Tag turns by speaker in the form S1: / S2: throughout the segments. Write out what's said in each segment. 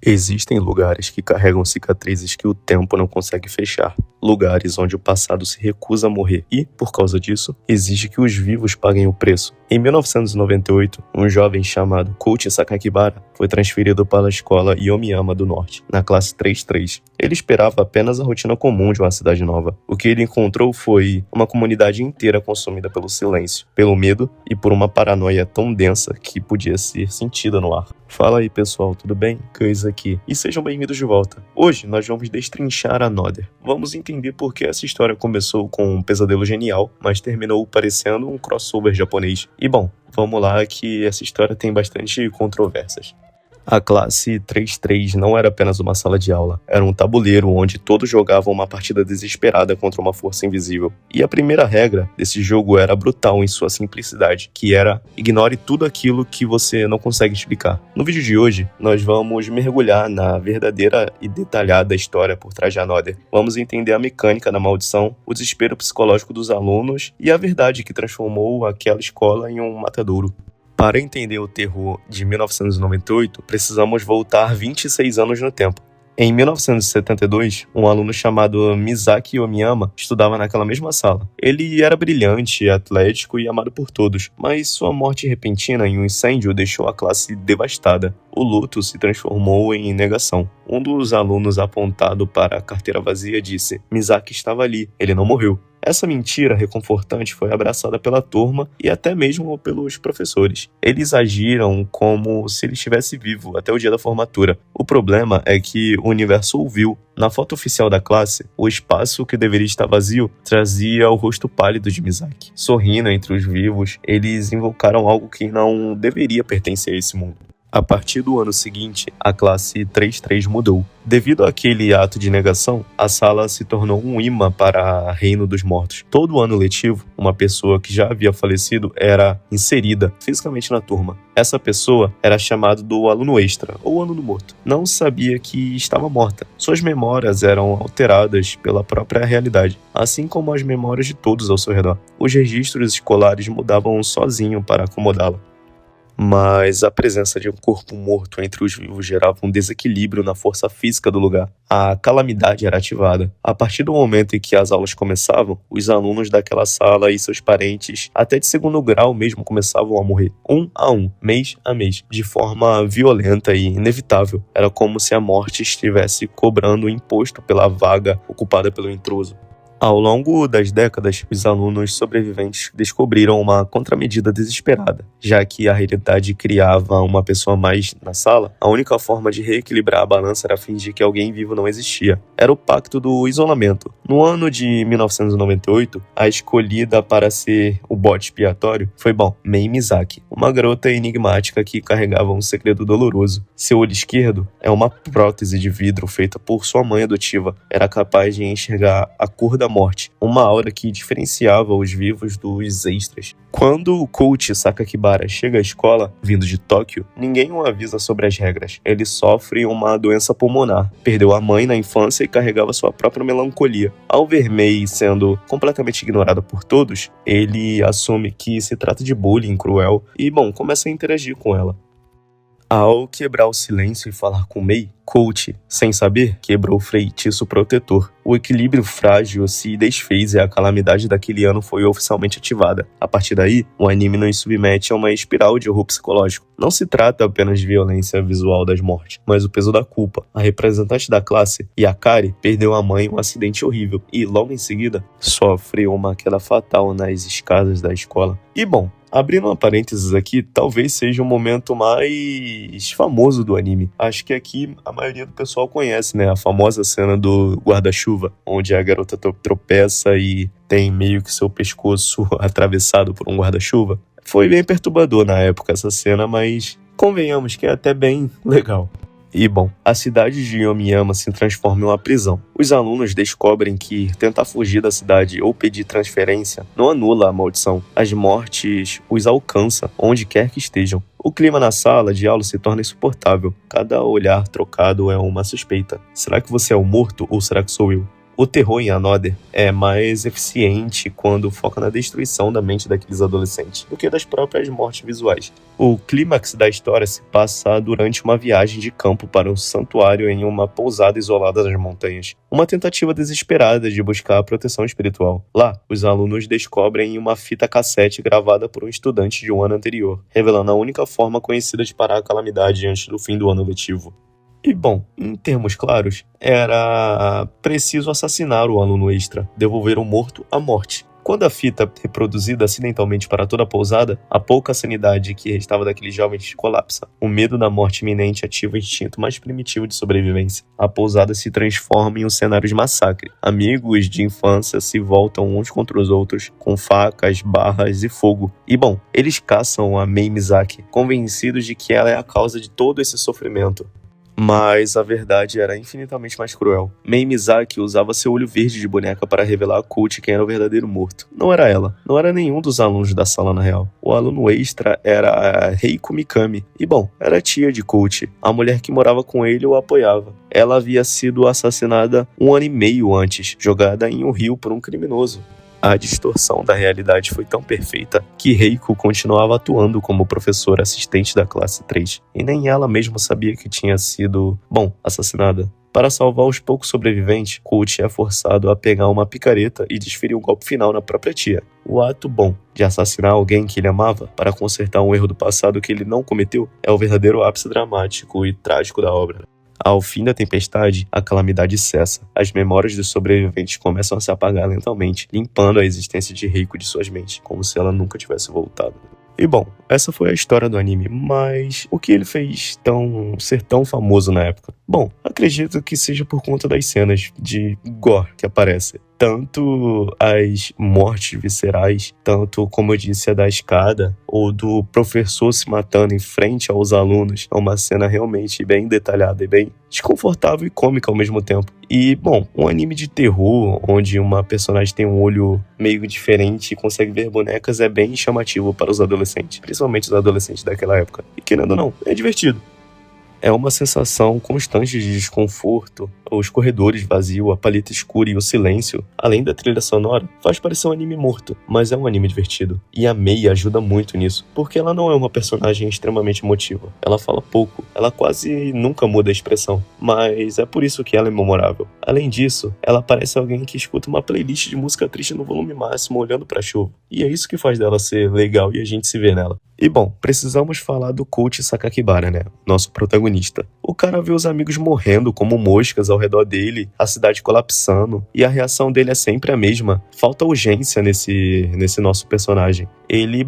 S1: Existem lugares que carregam cicatrizes que o tempo não consegue fechar. Lugares onde o passado se recusa a morrer e, por causa disso, exige que os vivos paguem o preço. Em 1998, um jovem chamado Kouchi Sakakibara foi transferido para a escola Yomiyama do Norte, na classe 3-3. Ele esperava apenas a rotina comum de uma cidade nova. O que ele encontrou foi uma comunidade inteira consumida pelo silêncio, pelo medo e por uma paranoia tão densa que podia ser sentida no ar. Fala aí pessoal, tudo bem? Cães aqui. E sejam bem-vindos de volta. Hoje nós vamos destrinchar Another. Vamos entender por que essa história começou com um pesadelo genial, mas terminou parecendo um crossover japonês. E bom, vamos lá que essa história tem bastante controvérsias. A classe 3-3 não era apenas uma sala de aula, era um tabuleiro onde todos jogavam uma partida desesperada contra uma força invisível. E a primeira regra desse jogo era brutal em sua simplicidade, que era ignore tudo aquilo que você não consegue explicar. No vídeo de hoje, nós vamos mergulhar na verdadeira e detalhada história por trás de Another. Vamos entender a mecânica da maldição, o desespero psicológico dos alunos e a verdade que transformou aquela escola em um matadouro. Para entender o terror de 1998, precisamos voltar 26 anos no tempo. Em 1972, um aluno chamado Misaki Yomiyama estudava naquela mesma sala. Ele era brilhante, atlético e amado por todos, mas sua morte repentina em um incêndio deixou a classe devastada. O luto se transformou em negação. Um dos alunos apontado para a carteira vazia disse: Misaki estava ali, ele não morreu. Essa mentira reconfortante foi abraçada pela turma e até mesmo pelos professores. Eles agiram como se ele estivesse vivo até o dia da formatura. O problema é que o universo ouviu. Na foto oficial da classe, o espaço que deveria estar vazio trazia o rosto pálido de Misaki. Sorrindo entre os vivos, eles invocaram algo que não deveria pertencer a esse mundo. A partir do ano seguinte, a classe 3-3 mudou. Devido àquele ato de negação, a sala se tornou um imã para o reino dos mortos. Todo ano letivo, uma pessoa que já havia falecido era inserida fisicamente na turma. Essa pessoa era chamada do aluno extra, ou aluno morto. Não sabia que estava morta. Suas memórias eram alteradas pela própria realidade, assim como as memórias de todos ao seu redor. Os registros escolares mudavam sozinho para acomodá-la. Mas a presença de um corpo morto entre os vivos gerava um desequilíbrio na força física do lugar. A calamidade era ativada. A partir do momento em que as aulas começavam, os alunos daquela sala e seus parentes, até de segundo grau mesmo, começavam a morrer, um a um, mês a mês, de forma violenta e inevitável. Era como se a morte estivesse cobrando o imposto pela vaga ocupada pelo intruso. Ao longo das décadas, os alunos sobreviventes descobriram uma contramedida desesperada. Já que a realidade criava uma pessoa a mais na sala, a única forma de reequilibrar a balança era fingir que alguém vivo não existia. Era o pacto do isolamento. No ano de 1998, a escolhida para ser o bode expiatório foi, Mei Misaki, uma garota enigmática que carregava um segredo doloroso. Seu olho esquerdo é uma prótese de vidro feita por sua mãe adotiva. Era capaz de enxergar a cor da morte, uma aura que diferenciava os vivos dos extras. Quando Kouchi Sakakibara chega à escola, vindo de Tóquio, ninguém o avisa sobre as regras. Ele sofre uma doença pulmonar, perdeu a mãe na infância e carregava sua própria melancolia. Ao ver Mei sendo completamente ignorada por todos, ele assume que se trata de bullying cruel e, começa a interagir com ela. Ao quebrar o silêncio e falar com Mei, Kouchi, sem saber, quebrou o feitiço protetor. O equilíbrio frágil se desfez e a calamidade daquele ano foi oficialmente ativada. A partir daí, o anime nos submete a uma espiral de horror psicológico. Não se trata apenas de violência visual das mortes, mas o peso da culpa. A representante da classe, Yakari, perdeu a mãe em um acidente horrível e, logo em seguida, sofre uma queda fatal nas escadas da escola. E abrindo uma parênteses aqui, talvez seja o momento mais famoso do anime. Acho que aqui a maioria do pessoal conhece, né? A famosa cena do guarda-chuva, onde a garota tropeça e tem meio que seu pescoço atravessado por um guarda-chuva. Foi bem perturbador na época essa cena, mas convenhamos que é até bem legal. E a cidade de Yomiyama se transforma em uma prisão. Os alunos descobrem que tentar fugir da cidade ou pedir transferência não anula a maldição. As mortes os alcançam onde quer que estejam. O clima na sala de aula se torna insuportável. Cada olhar trocado é uma suspeita. Será que você é o morto ou será que sou eu? O terror em Another é mais eficiente quando foca na destruição da mente daqueles adolescentes do que das próprias mortes visuais. O clímax da história se passa durante uma viagem de campo para um santuário em uma pousada isolada nas montanhas. Uma tentativa desesperada de buscar a proteção espiritual. Lá, os alunos descobrem uma fita cassete gravada por um estudante de um ano anterior, revelando a única forma conhecida de parar a calamidade antes do fim do ano letivo. E bom, em termos claros, era preciso assassinar o aluno extra, devolver o morto à morte. Quando a fita é reproduzida acidentalmente para toda a pousada, a pouca sanidade que restava daqueles jovens colapsa. O medo da morte iminente ativa o instinto mais primitivo de sobrevivência. A pousada se transforma em um cenário de massacre. Amigos de infância se voltam uns contra os outros, com facas, barras e fogo. E bom, eles caçam a Mei Mizaki, convencidos de que ela é a causa de todo esse sofrimento. Mas a verdade era infinitamente mais cruel. Mei Mizaki usava seu olho verde de boneca para revelar a Coach quem era o verdadeiro morto. Não era ela, não era nenhum dos alunos da sala na real. O aluno extra era a Reiko Mikami. E bom, era a tia de Coach, a mulher que morava com ele e o apoiava. Ela havia sido assassinada 1 ano e meio antes, jogada em um rio por um criminoso. A distorção da realidade foi tão perfeita que Reiko continuava atuando como professora assistente da classe 3, e nem ela mesma sabia que tinha sido, assassinada. Para salvar os poucos sobreviventes, Coach é forçado a pegar uma picareta e desferir um golpe final na própria tia. O ato de assassinar alguém que ele amava para consertar um erro do passado que ele não cometeu é o verdadeiro ápice dramático e trágico da obra. Ao fim da tempestade, a calamidade cessa. As memórias dos sobreviventes começam a se apagar lentamente, limpando a existência de Reiko de suas mentes, como se ela nunca tivesse voltado. E bom, essa foi a história do anime, mas o que ele fez ser tão famoso na época? Bom, acredito que seja por conta das cenas de gore que aparecem. Tanto as mortes viscerais, tanto, como eu disse, a da escada, ou do professor se matando em frente aos alunos. É uma cena realmente bem detalhada e bem desconfortável e cômica ao mesmo tempo. E, bom, um anime de terror, onde uma personagem tem um olho meio diferente e consegue ver bonecas, é bem chamativo para os adolescentes, principalmente os adolescentes daquela época. E querendo ou não, é divertido. É uma sensação constante de desconforto. Os corredores vazios, a paleta escura e o silêncio, além da trilha sonora, faz parecer um anime morto, mas é um anime divertido. E a Mei ajuda muito nisso, porque ela não é uma personagem extremamente emotiva. Ela fala pouco, ela quase nunca muda a expressão, mas é por isso que ela é memorável. Além disso, ela parece alguém que escuta uma playlist de música triste no volume máximo olhando pra chuva. E é isso que faz dela ser legal e a gente se vê nela. E bom, precisamos falar do Coach Sakakibara, né? Nosso protagonista. O cara vê os amigos morrendo como moscas ao redor dele, a cidade colapsando, e a reação dele é sempre a mesma. Falta urgência nesse nosso personagem. Ele,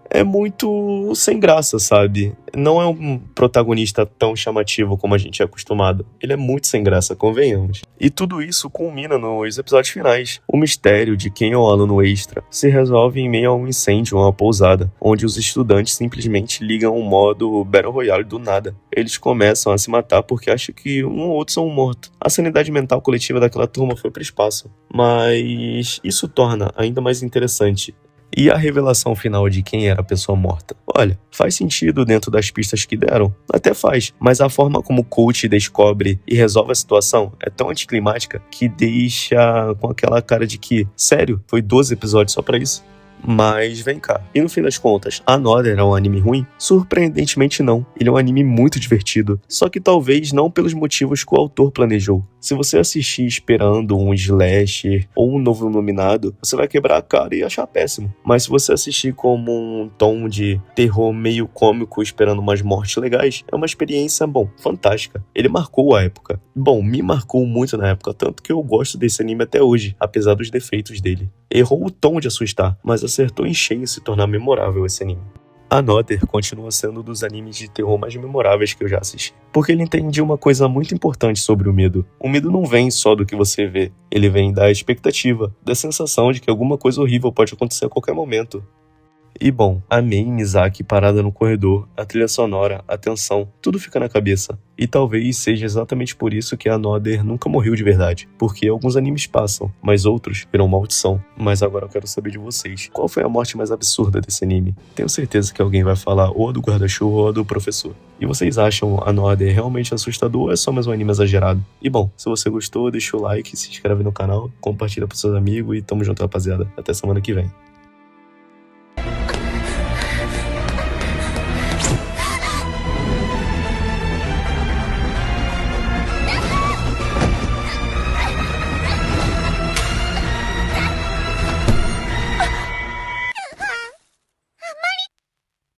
S1: é muito sem graça, sabe? Não é um protagonista tão chamativo como a gente é acostumado. Ele é muito sem graça, convenhamos. E tudo isso culmina nos episódios finais. O mistério de quem é o aluno extra se resolve em meio a um incêndio em uma pousada, onde os estudantes simplesmente ligam um modo Battle Royale do nada. Eles começam a se matar porque acham que um ou outro são mortos. A sanidade mental coletiva daquela turma foi para o espaço. Mas isso torna ainda mais interessante. E a revelação final de quem era a pessoa morta? Olha, faz sentido dentro das pistas que deram? Até faz, mas a forma como o coach descobre e resolve a situação é tão anticlimática que deixa com aquela cara de que, sério, foi 12 episódios só pra isso? Mas vem cá, e no fim das contas, Another é um anime ruim? Surpreendentemente não, ele é um anime muito divertido, só que talvez não pelos motivos que o autor planejou. Se você assistir esperando um slasher ou um novo Iluminado, você vai quebrar a cara e achar péssimo. Mas se você assistir como um tom de terror meio cômico esperando umas mortes legais, é uma experiência, fantástica. Ele marcou a época. Me marcou muito na época, tanto que eu gosto desse anime até hoje, apesar dos defeitos dele. Errou o tom de assustar, mas acertou em cheio em se tornar memorável esse anime. Another continua sendo um dos animes de terror mais memoráveis que eu já assisti, porque ele entendia uma coisa muito importante sobre o medo. O medo não vem só do que você vê, ele vem da expectativa, da sensação de que alguma coisa horrível pode acontecer a qualquer momento. E bom, a Mei e Misaki parada no corredor, a trilha sonora, a tensão, tudo fica na cabeça. E talvez seja exatamente por isso que a Another nunca morreu de verdade. Porque alguns animes passam, mas outros viram maldição. Mas agora eu quero saber de vocês. Qual foi a morte mais absurda desse anime? Tenho certeza que alguém vai falar ou a do guarda-chuva ou a do professor. E vocês acham a Another realmente assustador ou é só mais um anime exagerado? E bom, se você gostou, deixa o like, se inscreve no canal, compartilha pros seus amigos e tamo junto, rapaziada. Até semana que vem.